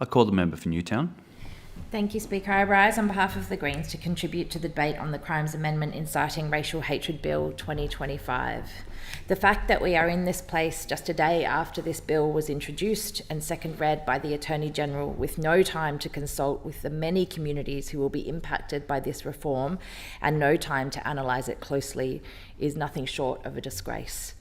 I call the member for Newtown. Thank you, Speaker. I rise on behalf of the Greens to contribute to the debate on the Crimes Amendment Inciting Racial Hatred Bill 2025. The fact that we are in this place just a day after this bill was introduced and second read by the Attorney General with no time to consult with the many communities who will be impacted by this reform and no time to analyse it closely is nothing short of a disgrace.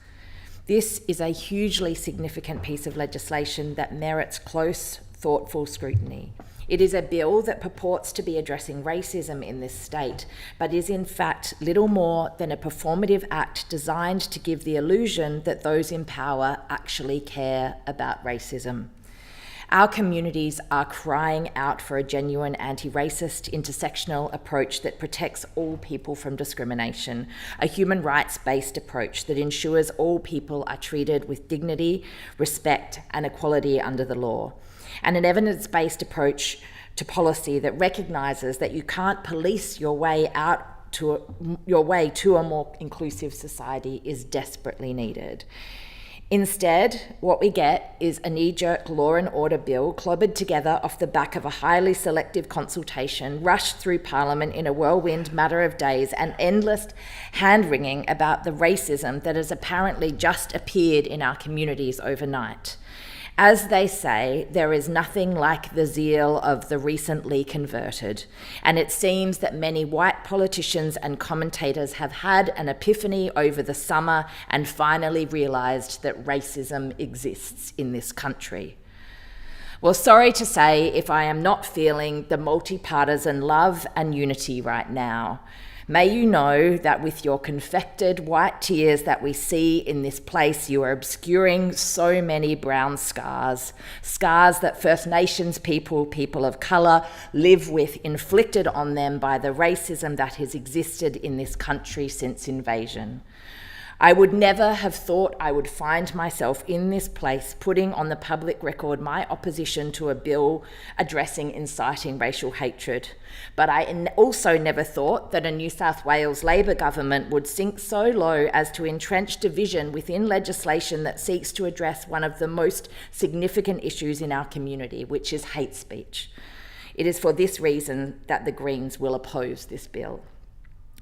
This is a hugely significant piece of legislation that merits close, thoughtful scrutiny. It is a bill that purports to be addressing racism in this state, but is in fact little more than a performative act designed to give the illusion that those in power actually care about racism. Our communities are crying out for a genuine anti-racist, intersectional approach that protects all people from discrimination, a human rights-based approach that ensures all people are treated with dignity, respect, and equality under the law, and an evidence-based approach to policy that recognises that you can't police your way to a more inclusive society is desperately needed. Instead, what we get is a knee-jerk law and order bill clobbered together off the back of a highly selective consultation, rushed through Parliament in a whirlwind matter of days, and endless hand-wringing about the racism that has apparently just appeared in our communities overnight. As they say, there is nothing like the zeal of the recently converted, and it seems that many white politicians and commentators have had an epiphany over the summer and finally realised that racism exists in this country. Well, sorry to say if I am not feeling the multi-partisan love and unity right now. May you know that with your confected white tears that we see in this place, you are obscuring so many brown scars that First Nations people of colour live with, inflicted on them by the racism that has existed in this country since invasion. I would never have thought I would find myself in this place putting on the public record my opposition to a bill addressing inciting racial hatred. But I also never thought that a New South Wales Labor government would sink so low as to entrench division within legislation that seeks to address one of the most significant issues in our community, which is hate speech. It is for this reason that the Greens will oppose this bill.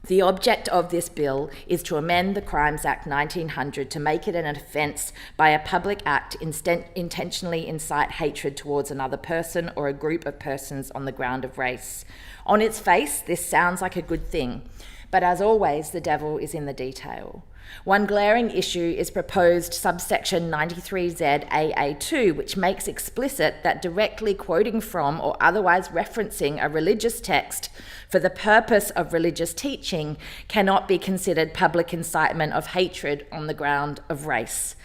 The object of this bill is to amend the Crimes Act 1900 to make it an offence by a public act intentionally incite hatred towards another person or a group of persons on the ground of race. On its face, this sounds like a good thing, but as always, the devil is in the detail. One glaring issue is proposed subsection 93ZAA2, which makes explicit that directly quoting from or otherwise referencing a religious text for the purpose of religious teaching cannot be considered public incitement of hatred on the ground of race.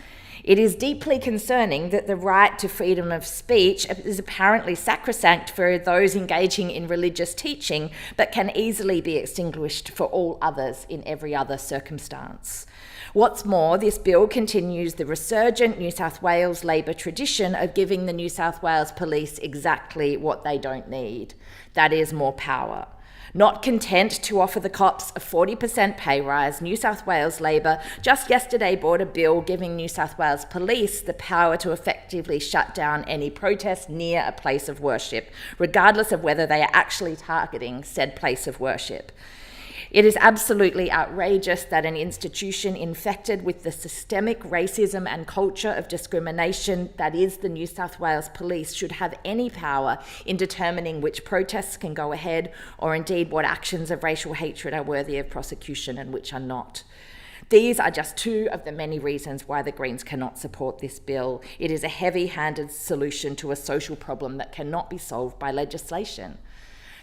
It is deeply concerning that the right to freedom of speech is apparently sacrosanct for those engaging in religious teaching, but can easily be extinguished for all others in every other circumstance. What's more, this bill continues the resurgent New South Wales Labor tradition of giving the New South Wales Police exactly what they don't need. That is more power. Not content to offer the cops a 40% pay rise, New South Wales Labor just yesterday brought a bill giving New South Wales Police the power to effectively shut down any protest near a place of worship, regardless of whether they are actually targeting said place of worship. It is absolutely outrageous that an institution infected with the systemic racism and culture of discrimination that is the New South Wales Police should have any power in determining which protests can go ahead or indeed what actions of racial hatred are worthy of prosecution and which are not. These are just two of the many reasons why the Greens cannot support this bill. It is a heavy-handed solution to a social problem that cannot be solved by legislation.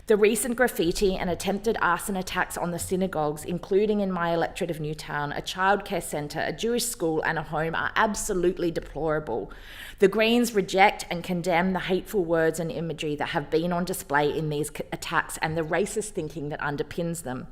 The recent graffiti and attempted arson attacks on the synagogues, including in my electorate of Newtown, a childcare centre, a Jewish school and a home, are absolutely deplorable. The Greens reject and condemn the hateful words and imagery that have been on display in these attacks and the racist thinking that underpins them.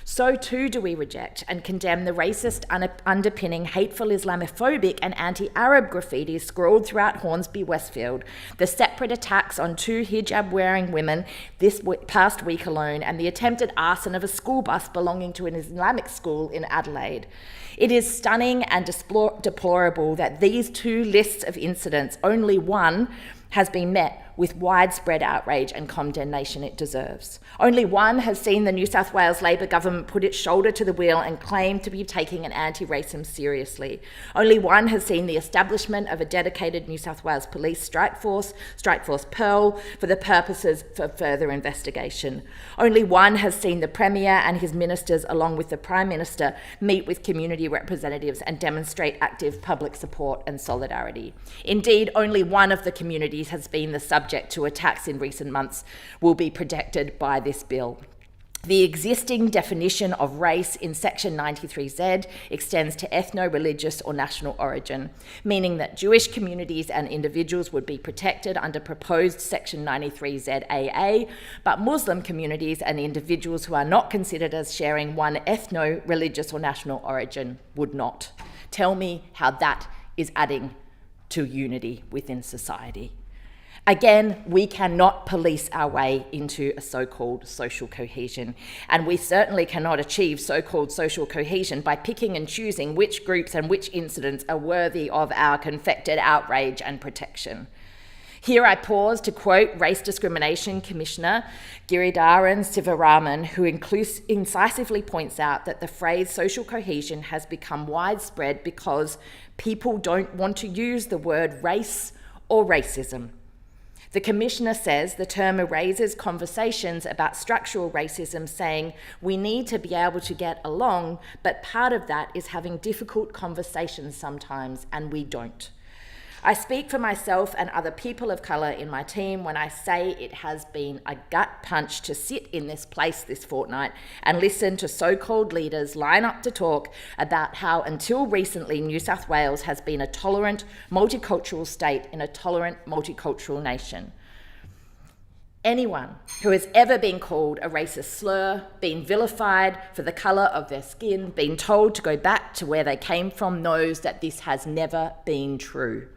So too do we reject and condemn the racist underpinning hateful Islamophobic and anti-Arab graffiti scrawled throughout Hornsby Westfield, the separate attacks on 2 hijab-wearing women this past week alone, and the attempted arson of a school bus belonging to an Islamic school in Adelaide. It is stunning and deplorable that these 2 lists of incidents, only one has been met, with widespread outrage and condemnation it deserves. Only one has seen the New South Wales Labor government put its shoulder to the wheel and claim to be taking an anti-racism seriously. Only one has seen the establishment of a dedicated New South Wales Police Strike Force Pearl, for the purposes of further investigation. Only one has seen the Premier and his ministers, along with the Prime Minister, meet with community representatives and demonstrate active public support and solidarity. Indeed, only one of the communities has been the subject to attacks in recent months will be protected by this bill. The existing definition of race in Section 93Z extends to ethno-religious or national origin, meaning that Jewish communities and individuals would be protected under proposed Section 93ZAA, but Muslim communities and individuals who are not considered as sharing one ethno-religious or national origin would not. Tell me how that is adding to unity within society. Again, we cannot police our way into a so-called social cohesion, and we certainly cannot achieve so-called social cohesion by picking and choosing which groups and which incidents are worthy of our confected outrage and protection. Here I pause to quote Race Discrimination Commissioner Giridharan Sivaraman, who incisively points out that the phrase social cohesion has become widespread because people don't want to use the word race or racism. The Commissioner says the term erases conversations about structural racism, saying we need to be able to get along, but part of that is having difficult conversations sometimes, and we don't. I speak for myself and other people of colour in my team when I say it has been a gut punch to sit in this place this fortnight and listen to so-called leaders line up to talk about how until recently New South Wales has been a tolerant, multicultural state in a tolerant, multicultural nation. Anyone who has ever been called a racist slur, been vilified for the colour of their skin, been told to go back to where they came from knows that this has never been true.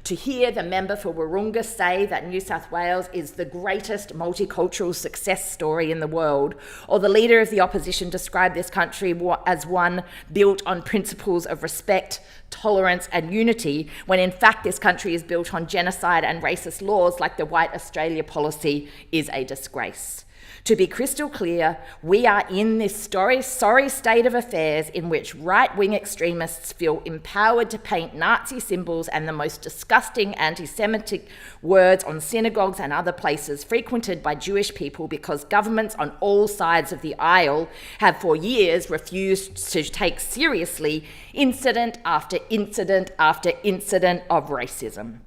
To hear the member for Wahroonga say that New South Wales is the greatest multicultural success story in the world, or the leader of the opposition describe this country as one built on principles of respect, tolerance and unity, when in fact this country is built on genocide and racist laws like the White Australia policy, is a disgrace. To be crystal clear, we are in this sorry state of affairs in which right-wing extremists feel empowered to paint Nazi symbols and the most disgusting anti-Semitic words on synagogues and other places frequented by Jewish people because governments on all sides of the aisle have for years refused to take seriously incident after incident after incident of racism.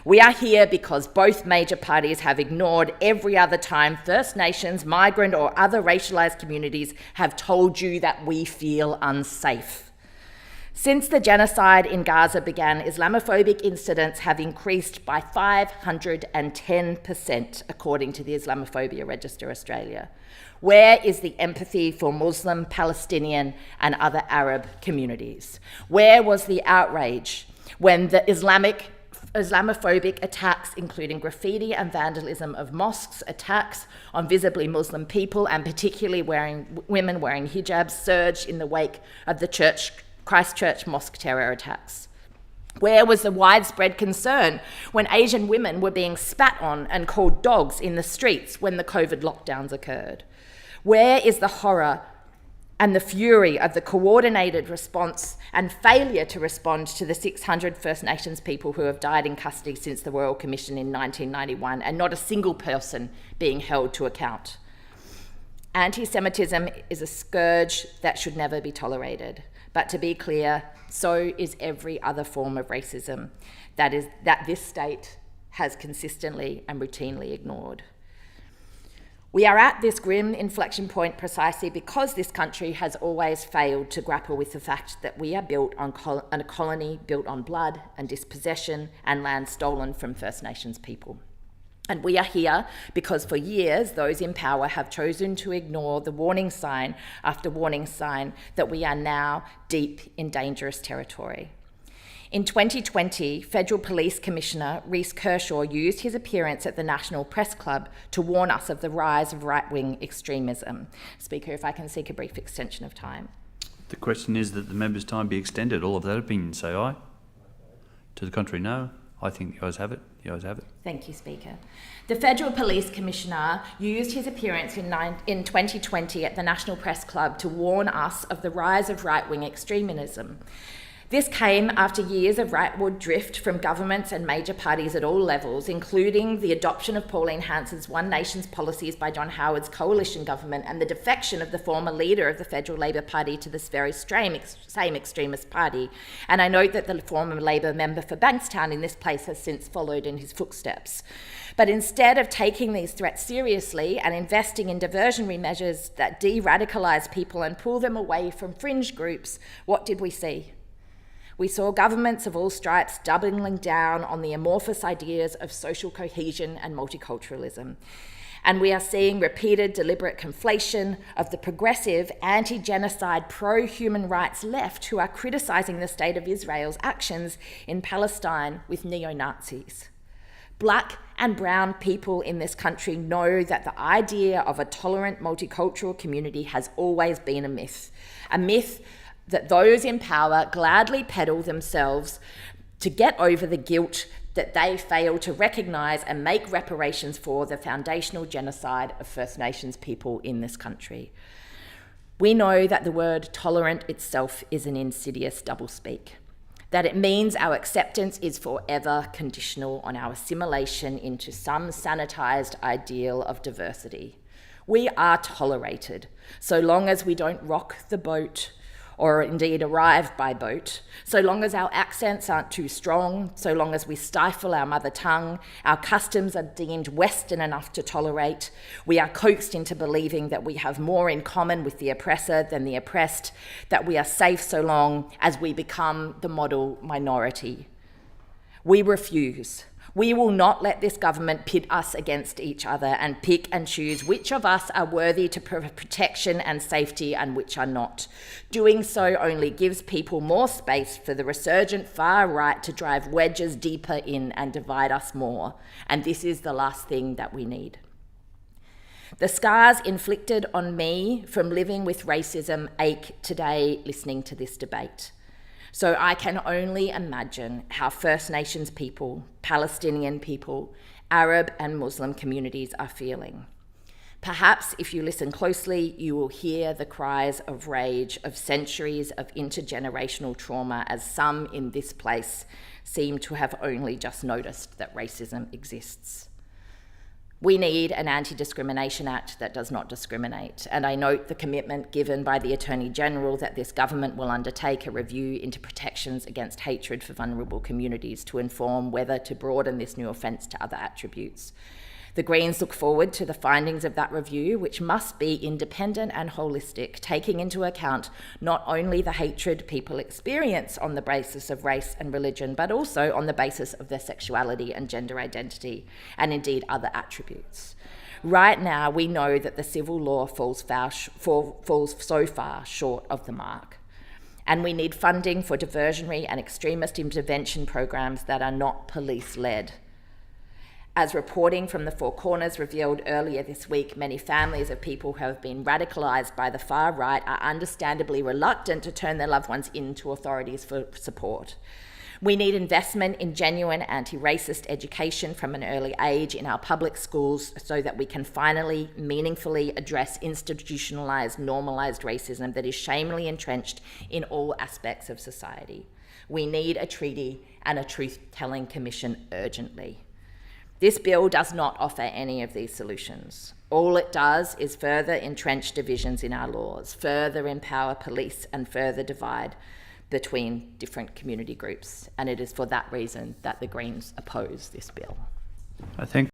We are here because both major parties have ignored every other time First Nations, migrant or other racialised communities have told you that we feel unsafe. Since the genocide in Gaza began, Islamophobic incidents have increased by 510%, according to the Islamophobia Register Australia. Where is the empathy for Muslim, Palestinian and other Arab communities? Where was the outrage when the Islamophobic attacks, including graffiti and vandalism of mosques, attacks on visibly Muslim people, and particularly women wearing hijabs, surged in the wake of the Christchurch mosque terror attacks? Where was the widespread concern when Asian women were being spat on and called dogs in the streets when the COVID lockdowns occurred? Where is the horror and the fury of the coordinated response and failure to respond to the 600 First Nations people who have died in custody since the Royal Commission in 1991, and not a single person being held to account? Anti-Semitism is a scourge that should never be tolerated. But to be clear, so is every other form of racism that this state has consistently and routinely ignored. We are at this grim inflection point precisely because this country has always failed to grapple with the fact that we are built on a colony built on blood and dispossession and land stolen from First Nations people. And we are here because for years those in power have chosen to ignore the warning sign after warning sign that we are now deep in dangerous territory. In 2020, Federal Police Commissioner Reece Kershaw used his appearance at the National Press Club to warn us of the rise of right-wing extremism. Speaker, if I can seek a brief extension of time. The question is that the member's time be extended. All of that opinion say aye. To the contrary, no. I think the ayes have it. The ayes have it. Thank you, Speaker. The Federal Police Commissioner used his appearance in 2020 at the National Press Club to warn us of the rise of right-wing extremism. This came after years of rightward drift from governments and major parties at all levels, including the adoption of Pauline Hanson's One Nation's policies by John Howard's coalition government and the defection of the former leader of the Federal Labor Party to this very same extremist party. And I note that the former Labor member for Bankstown in this place has since followed in his footsteps. But instead of taking these threats seriously and investing in diversionary measures that de-radicalise people and pull them away from fringe groups, what did we see? We saw governments of all stripes doubling down on the amorphous ideas of social cohesion and multiculturalism. And we are seeing repeated deliberate conflation of the progressive, anti-genocide, pro-human rights left who are criticising the State of Israel's actions in Palestine with neo-Nazis. Black and brown people in this country know that the idea of a tolerant multicultural community has always been a myth that those in power gladly peddle themselves to get over the guilt that they fail to recognise and make reparations for the foundational genocide of First Nations people in this country. We know that the word tolerant itself is an insidious doublespeak, that it means our acceptance is forever conditional on our assimilation into some sanitised ideal of diversity. We are tolerated so long as we don't rock the boat or indeed arrive by boat, so long as our accents aren't too strong, so long as we stifle our mother tongue, our customs are deemed Western enough to tolerate, we are coaxed into believing that we have more in common with the oppressor than the oppressed, that we are safe so long as we become the model minority. We refuse. We will not let this government pit us against each other and pick and choose which of us are worthy to protection and safety and which are not. Doing so only gives people more space for the resurgent far right to drive wedges deeper in and divide us more. And this is the last thing that we need. The scars inflicted on me from living with racism ache today listening to this debate. So I can only imagine how First Nations people, Palestinian people, Arab and Muslim communities are feeling. Perhaps if you listen closely, you will hear the cries of rage of centuries of intergenerational trauma as some in this place seem to have only just noticed that racism exists. We need an Anti-Discrimination Act that does not discriminate, and I note the commitment given by the Attorney-General that this government will undertake a review into protections against hatred for vulnerable communities to inform whether to broaden this new offence to other attributes. The Greens look forward to the findings of that review, which must be independent and holistic, taking into account not only the hatred people experience on the basis of race and religion, but also on the basis of their sexuality and gender identity, and indeed other attributes. Right now, we know that the civil law falls so far short of the mark. And we need funding for diversionary and extremist intervention programs that are not police-led. As reporting from the Four Corners revealed earlier this week, many families of people who have been radicalised by the far right are understandably reluctant to turn their loved ones in to authorities for support. We need investment in genuine anti-racist education from an early age in our public schools so that we can finally meaningfully address institutionalised, normalised racism that is shamefully entrenched in all aspects of society. We need a treaty and a truth-telling commission urgently. This bill does not offer any of these solutions. All it does is further entrench divisions in our laws, further empower police, and further divide between different community groups. And it is for that reason that the Greens oppose this bill. I thank